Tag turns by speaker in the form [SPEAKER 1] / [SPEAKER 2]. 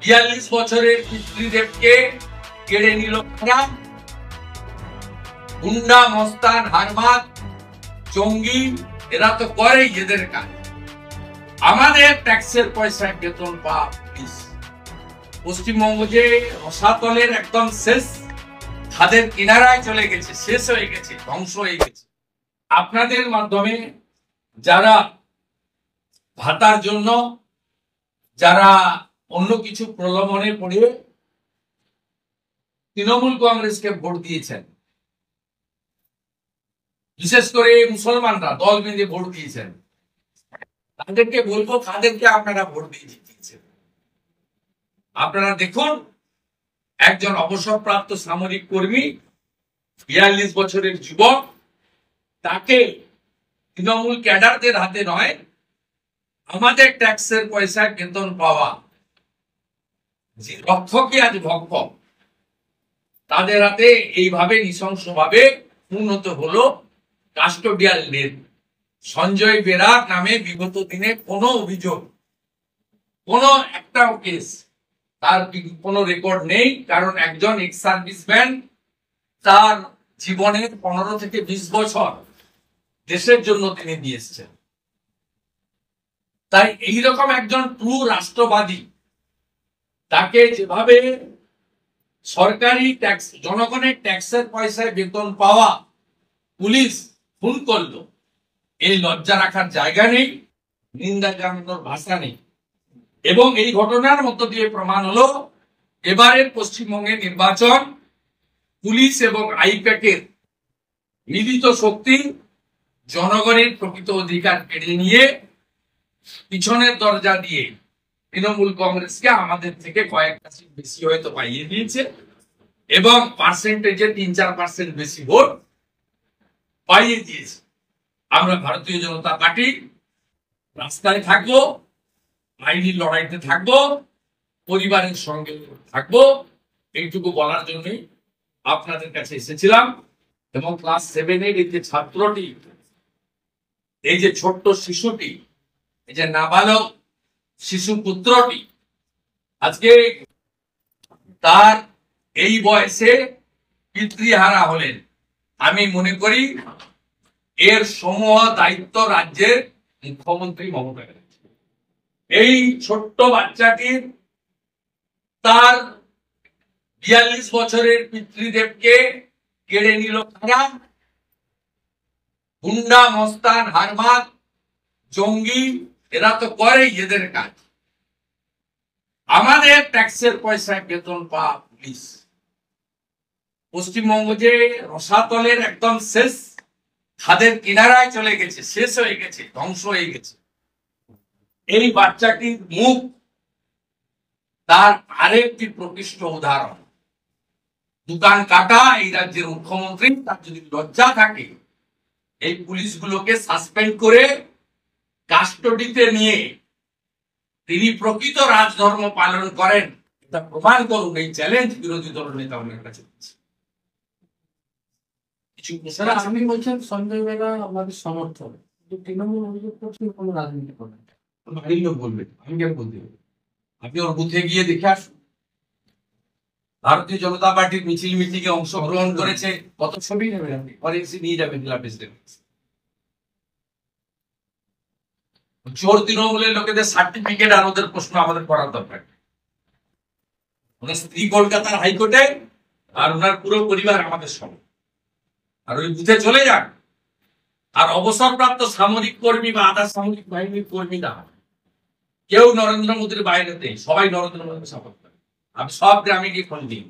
[SPEAKER 1] 42 বছরের পিতৃদেবকে কেড়ে নিল গুন্ডা, মস্তান, হারমাদ, জঙ্গি, এরা তো করেই এদের কাজ। আমাদের ট্যাক্সের পয়সায় বেতন পাওয়া পুলিশ পশ্চিমবঙ্গ যে রসাতলের একদম শেষ খাদের কিনারায় চলে গেছে, শেষ হয়ে গেছে, ধ্বংস হয়ে গেছে। আপনাদের মাধ্যমে যারা ভাতার জন্য, যারা অন্য কিছু প্রলোভনে পড়ে তৃণমূল কংগ্রেসকে ভোট দিয়েছেন, বিশেষ করে মুসলমানরা দল বেঁধে ভোট দিয়েছেন, তাদেরকে বলবো কাদেরকে আপনারা ভোট দিয়ে জিতিয়েছেন। আপনারা দেখুন, একজন অবসরপ্রাপ্ত সামরিক কর্মী, 42 বছরের যুবক, তাকে তৃণমূল ক্যাডারদের হাতে নয়, আমাদের ট্যাক্সের পয়সায় বেতন পাওয়া যে রক্ষকে আজ ভক্ষক, তাদের হাতে এইভাবে নৃশংসভাবে উন্নত হলো কাস্টোডিয়াল ডেথ। সঞ্জয় বেরার নামে বিগত দিনে কোনো অভিযোগ, কোনো একটাও কেস, তার কোনো রেকর্ড নেই। কারণ একজন এক্স সার্ভিসম্যান তার জীবনের 15 থেকে 20 বছর দেশের জন্য তিনি দিয়ে এসেছেন। তাই এইরকম একজন ট্রু রাষ্ট্রবাদী, তাকে যেভাবে সরকারি ট্যাক্স, জনগণের ট্যাক্সের পয়সায় বেতন পাওয়া পুলিশ খুন করলো, এই লজ্জা রাখার জায়গা নেই, নিন্দা জানানোর ভাষা নেই। এবং এই ঘটনার মধ্য দিয়ে প্রমাণ হলো এবারের পশ্চিমবঙ্গের নির্বাচন পুলিশ এবং আইপ্যাকের মিলিত শক্তি জনগণের প্রকৃত অধিকার কেড়ে নিয়ে পিছনের দরজা দিয়ে তৃণমূল কংগ্রেসকে আমাদের থেকে কয়েকটা সিট বেশি হয়তো পাইয়ে দিয়েছে এবং পার্সেন্টেজে 3-4% বেশি ভোট পাইয়ে দিয়েছে। আমরা ভারতীয় জনতা পার্টি রাস্তায় থাকবো, আইনি লড়াইতে থাকবো, পরিবারের সঙ্গে থাকবো, এইটুকু বলার জন্যই আপনাদের কাছে এসেছিলাম। এবং ক্লাস 7-এর এই যে ছাত্রটি, এই যে ছোট্ট শিশুটি, এই যে নাবালক শিশু পুত্রটি, আজকে তার এই বয়সে পিতৃহারা হলেন। আমি মনে করি এর সমূহ দায়িত্ব রাজ্যের মুখ্যমন্ত্রী মমতা ব্যানার্জি। এই ছোট্ট বাচ্চাটির তার 42 বছরের পিতৃদেবকে কেড়ে নিল গুন্ডা, মস্তান, হারমাদ, জঙ্গি, এরা তো করেই এদের কাজ। আমাদের ট্যাক্সের পয়সায় বেতন পাওয়া পুলিশ পশ্চিমবঙ্গ যে রসাতলের একদম শেষ খাদের কিনারায় চলে গেছে, শেষ হয়ে গেছে, ধ্বংস হয়ে গেছে। এই বাচ্চাটির মুখ তার আরেকটি প্রকৃষ্ট উদাহরণ। দোকান কাটা এই রাজ্যের মুখ্যমন্ত্রী, তার যদি লজ্জা থাকে এই পুলিশগুলোকে সাসপেন্ড করে কাস্টডিতে নিয়ে তিনি প্রকৃত রাজধর্ম পালন করেন, এটা প্রমাণ করুন। এই চ্যালেঞ্জ বিরোধী দল নেতা অনেক কাছে।
[SPEAKER 2] আপনি বলছেন সঞ্জয় বেরা আমাদের সমর্থক, তৃণমূল অভিযোগ করছেন কোনো রাজনীতি করেন,
[SPEAKER 1] বাড়ির লোক বলবেন, আমি কেন বলতে হবে? আপনি ওর বুথে গিয়ে দেখে আসুন। ভারতীয় জনতা পার্টির মিছিল মিটিংয়ে অংশগ্রহণ করেছে, কত ছবি নেবেন আপনি, পরে এসে নিয়ে যাবেন জেলা প্রেসিডেন্ট। চোর তৃণমূলের লোকেদের সার্টিফিকেট আর ওদের প্রশ্ন আমাদের করার দরকার। ওনার স্ত্রী কলকাতার হাইকোর্টে, আর ওনার পুরো পরিবার আমাদের সঙ্গে। আর ওই বুথে চলে যান, আর অবসরপ্রাপ্ত সামরিক কর্মী বা আধা সামরিক বাহিনীর কর্মীরা কেউ নরেন্দ্র মোদীর বাইরেতে, সবাই নরেন্দ্র মোদীকে সাপোর্ট করে। আমি সব গ্রামে গিয়ে খোঁজ দিই,